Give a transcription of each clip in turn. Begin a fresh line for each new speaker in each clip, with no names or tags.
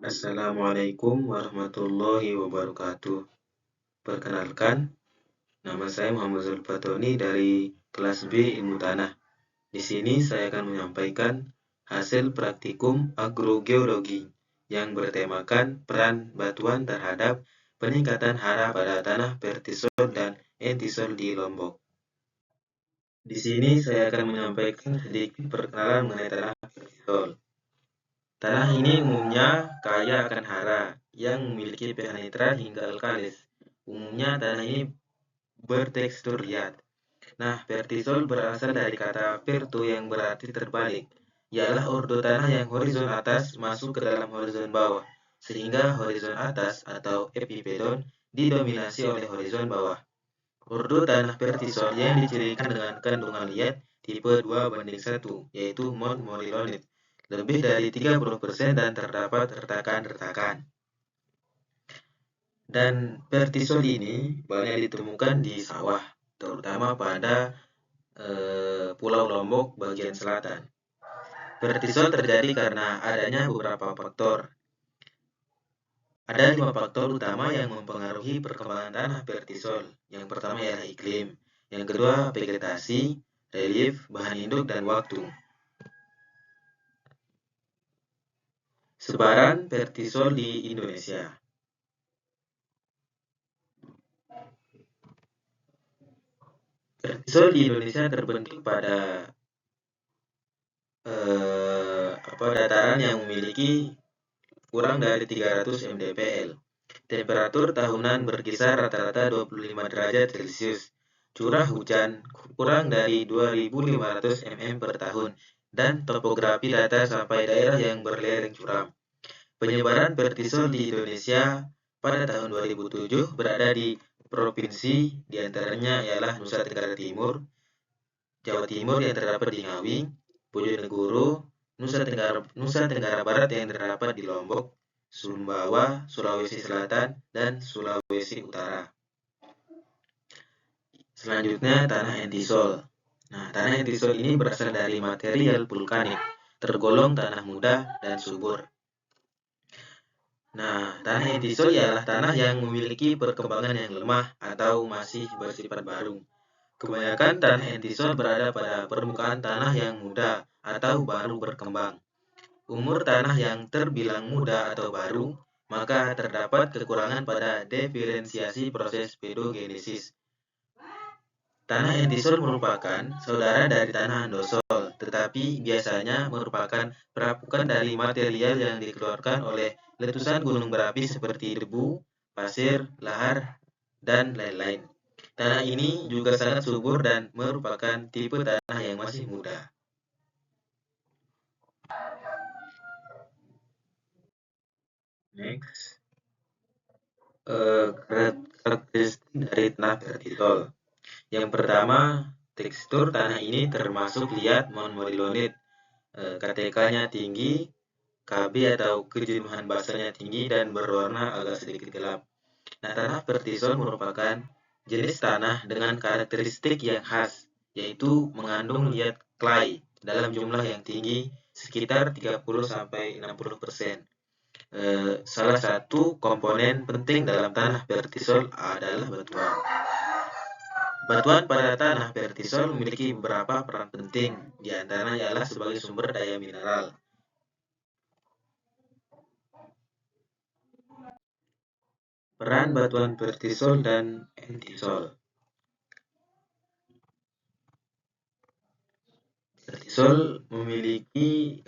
Assalamualaikum warahmatullahi wabarakatuh. Perkenalkan, nama saya Muhammad Zulfatoni dari kelas B Ilmu Tanah. Di sini saya akan menyampaikan hasil praktikum agrogeologi yang bertemakan peran batuan terhadap peningkatan hara pada tanah vertisol dan entisol di Lombok. Di sini saya akan menyampaikan sedikit perkenalan mengenai tanah vertisol. Tanah ini umumnya kaya akan hara yang memiliki pH netral hingga alkalis. Umumnya tanah ini bertekstur liat. Nah, vertisol berasal dari kata verto yang berarti terbalik. Ialah ordo tanah yang horizon atas masuk ke dalam horizon bawah, sehingga horizon atas atau epipedon didominasi oleh horizon bawah. Ordo tanah vertisol yang dicirikan dengan kandungan liat tipe 2:1, yaitu montmorillonite, lebih dari 30% dan terdapat retakan-retakan. Dan vertisol ini banyak ditemukan di sawah, terutama pada Pulau Lombok bagian selatan. Vertisol terjadi karena adanya beberapa faktor. Ada 5 faktor utama yang mempengaruhi perkembangan tanah vertisol. Yang pertama ialah iklim, yang kedua vegetasi, relief, bahan induk, dan waktu. Sebaran vertisol di Indonesia. Vertisol di Indonesia terbentuk pada dataran yang memiliki kurang dari 300 mdpl. Temperatur tahunan berkisar rata-rata 25 derajat Celcius. Curah hujan kurang dari 2.500 mm per tahun, dan topografi datar sampai daerah yang berlereng curam. Penyebaran vertisol di Indonesia pada tahun 2007 berada di provinsi diantaranya ialah Nusa Tenggara Timur, Jawa Timur yang terdapat di Ngawi, Bojonegoro, Nusa Tenggara Barat yang terdapat di Lombok, Sumbawa, Sulawesi Selatan, dan Sulawesi Utara. Selanjutnya, tanah entisol. Nah, tanah entisol ini berasal dari material vulkanik, tergolong tanah muda dan subur. Nah, tanah entisol ialah tanah yang memiliki perkembangan yang lemah atau masih bersifat baru. Kebanyakan tanah entisol berada pada permukaan tanah yang muda atau baru berkembang. Umur tanah yang terbilang muda atau baru, maka terdapat kekurangan pada diferensiasi proses pedogenesis. Tanah entisol merupakan saudara dari tanah andosol, tetapi biasanya merupakan perapukan dari material yang dikeluarkan oleh letusan gunung berapi seperti debu, pasir, lahar, dan lain-lain. Tanah ini juga sangat subur dan merupakan tipe tanah yang masih muda. Next, karakteristik dari tanah vertisol. Yang pertama, tekstur tanah ini termasuk liat montmorillonite. KTK-nya tinggi, KB atau kejenuhan basanya tinggi, dan berwarna agak sedikit gelap. Nah, tanah vertisol merupakan jenis tanah dengan karakteristik yang khas, yaitu mengandung liat clay dalam jumlah yang tinggi, sekitar 30-60%. Salah satu komponen penting dalam tanah vertisol adalah batuan. Batuan pada tanah vertisol memiliki beberapa peran penting, di antaranya ialah sebagai sumber daya mineral. Peran batuan vertisol dan entisol. Vertisol memiliki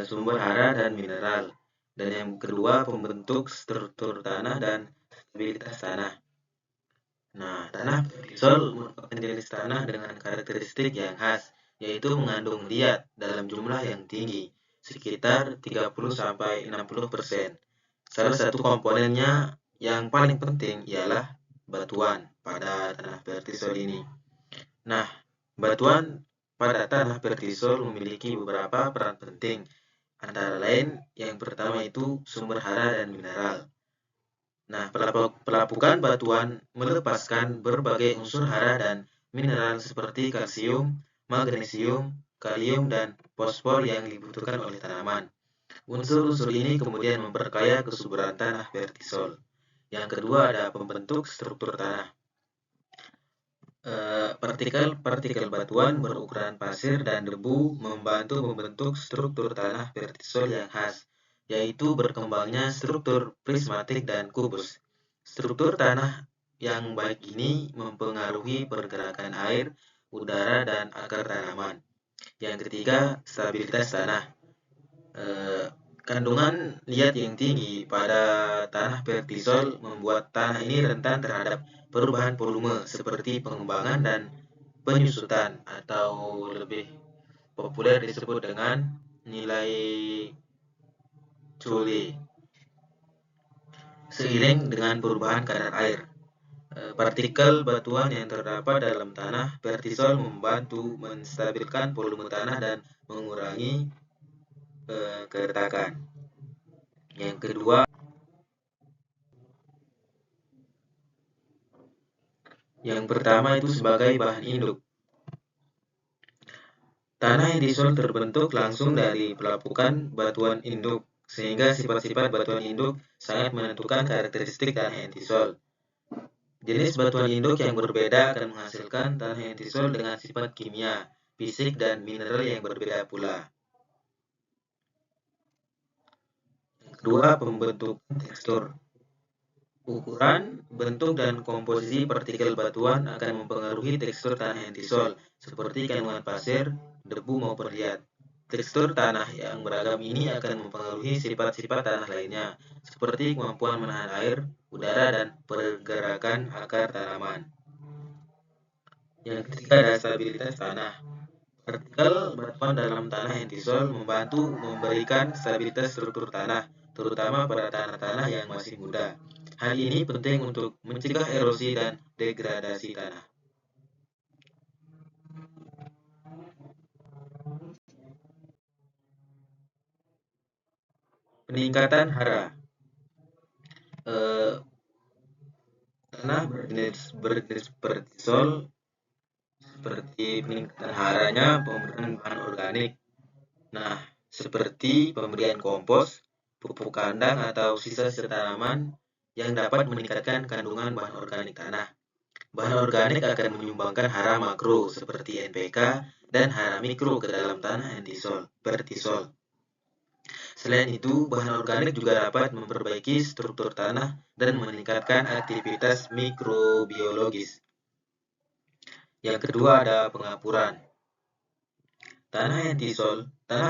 sumber hara dan mineral, dan yang kedua pembentuk struktur tanah dan stabilitas tanah. Nah, tanah vertisol merupakan jenis tanah dengan karakteristik yang khas, yaitu mengandung liat dalam jumlah yang tinggi, sekitar 30-60%. Salah satu komponennya yang paling penting ialah batuan pada tanah vertisol ini. Nah, batuan pada tanah vertisol memiliki beberapa peran penting, antara lain yang pertama itu sumber hara dan mineral. Nah, pelapukan batuan melepaskan berbagai unsur hara dan mineral seperti kalsium, magnesium, kalium, dan fosfor yang dibutuhkan oleh tanaman. Unsur-unsur ini kemudian memperkaya kesuburan tanah vertisol. Yang kedua ada pembentuk struktur tanah. Partikel-partikel batuan berukuran pasir dan debu membantu membentuk struktur tanah vertisol yang khas, yaitu berkembangnya struktur prismatik dan kubus. Struktur tanah yang baik ini mempengaruhi pergerakan air, udara, dan akar tanaman. Yang ketiga, stabilitas tanah. Kandungan liat yang tinggi pada tanah vertisol membuat tanah ini rentan terhadap perubahan volume seperti pengembangan dan penyusutan, atau lebih populer disebut dengan nilai Joule. Seiring dengan perubahan kadar air, partikel batuan yang terdapat dalam tanah vertisol membantu menstabilkan volume tanah dan mengurangi keretakan. Yang kedua, yang pertama itu sebagai bahan induk. Tanah vertisol terbentuk langsung dari pelapukan batuan induk, sehingga sifat-sifat batuan induk sangat menentukan karakteristik tanah vertisol. Jenis batuan induk yang berbeda akan menghasilkan tanah vertisol dengan sifat kimia, fisik, dan mineral yang berbeda pula. Yang kedua, pembentukan tekstur. Ukuran, bentuk, dan komposisi partikel batuan akan mempengaruhi tekstur tanah vertisol, seperti kandungan pasir, debu, maupun liat. Tekstur tanah yang beragam ini akan mempengaruhi sifat-sifat tanah lainnya, seperti kemampuan menahan air, udara, dan pergerakan akar tanaman. Yang ketiga ada stabilitas tanah. Partikel batuan dalam tanah vertisol membantu memberikan stabilitas struktur tanah, terutama pada tanah-tanah yang masih muda. Hal ini penting untuk mencegah erosi dan degradasi tanah. Peningkatan hara. Tanah berjenis vertisol seperti peningkatan haranya pemberian bahan organik. Nah, seperti pemberian kompos, pupuk kandang, atau sisa-sisa tanaman yang dapat meningkatkan kandungan bahan organik tanah. Bahan organik akan menyumbangkan hara makro seperti NPK dan hara mikro ke dalam tanah vertisol. Selain itu, bahan organik juga dapat memperbaiki struktur tanah dan meningkatkan aktivitas mikrobiologis. Yang kedua ada pengapuran. Tanah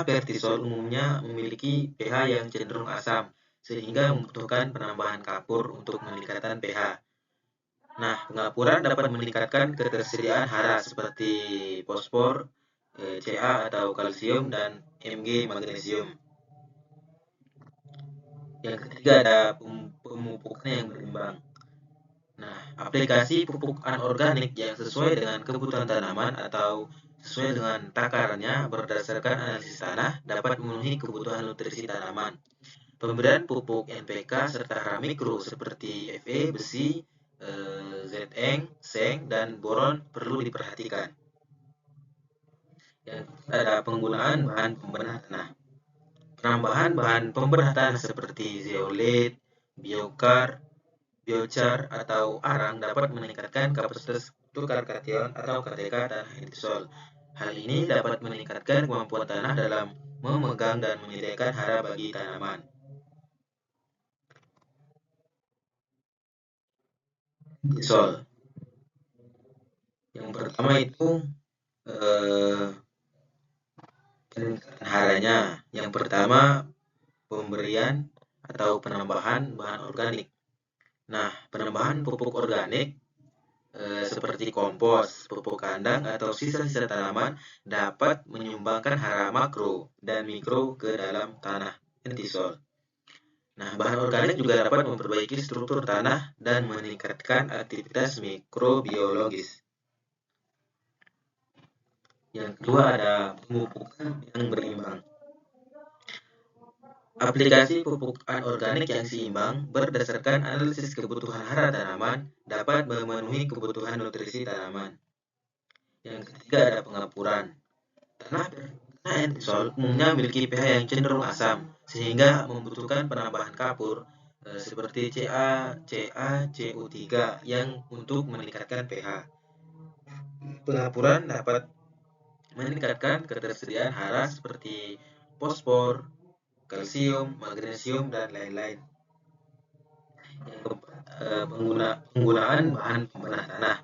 vertisol umumnya memiliki pH yang cenderung asam, sehingga membutuhkan penambahan kapur untuk meningkatkan pH. Nah, pengapuran dapat meningkatkan ketersediaan hara seperti fosfor, Ca atau kalsium, dan Mg magnesium. Yang ketiga ada pemupukan yang berimbang. Nah, aplikasi pupuk anorganik yang sesuai dengan kebutuhan tanaman atau sesuai dengan takarannya berdasarkan analisis tanah dapat memenuhi kebutuhan nutrisi tanaman. Pemberian pupuk NPK serta hara mikro seperti Fe, besi, Zn, seng, dan boron perlu diperhatikan. Yang ada penggunaan bahan pembenah tanah. Penambahan bahan pembenah tanah seperti zeolit, biochar, atau arang dapat meningkatkan kapasitas tukar kation atau KTK tanah vertisol. Hal ini dapat meningkatkan kemampuan tanah dalam memegang dan menyediakan hara bagi tanaman. Vertisol. Yang pertama itu peningkatan haranya. Yang pertama pemberian atau penambahan bahan organik. Nah, penambahan pupuk organik seperti kompos, pupuk kandang, atau sisa-sisa tanaman dapat menyumbangkan hara makro dan mikro ke dalam tanah vertisol. Nah, bahan organik juga dapat memperbaiki struktur tanah dan meningkatkan aktivitas mikrobiologis. Yang kedua ada pemupukan yang berimbang. Aplikasi pupuk anorganik yang seimbang berdasarkan analisis kebutuhan hara tanaman dapat memenuhi kebutuhan nutrisi tanaman. Yang ketiga ada pengapuran. Tanah vertisol umumnya memiliki pH yang cenderung asam, sehingga membutuhkan penambahan kapur seperti CaCO3 yang untuk meningkatkan pH. Pengapuran dapat meningkatkan ketersediaan hara seperti fosfor, kalsium, magnesium, dan lain-lain. Penggunaan bahan pembenah tanah.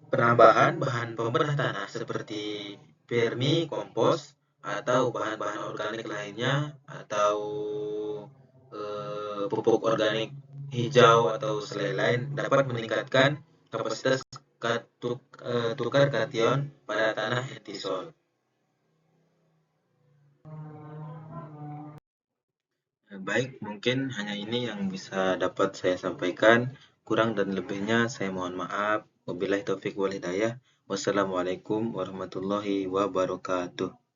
Penambahan bahan pembenah tanah seperti vermi, kompos, atau bahan-bahan organik lainnya, atau pupuk organik hijau atau selai lain dapat meningkatkan kapasitas tukar kation pada tanah entisol. Baik, mungkin hanya ini yang bisa dapat saya sampaikan. Kurang dan lebihnya saya mohon maaf. Wabillahi taufiq wal hidayah. Wassalamualaikum warahmatullahi wabarakatuh.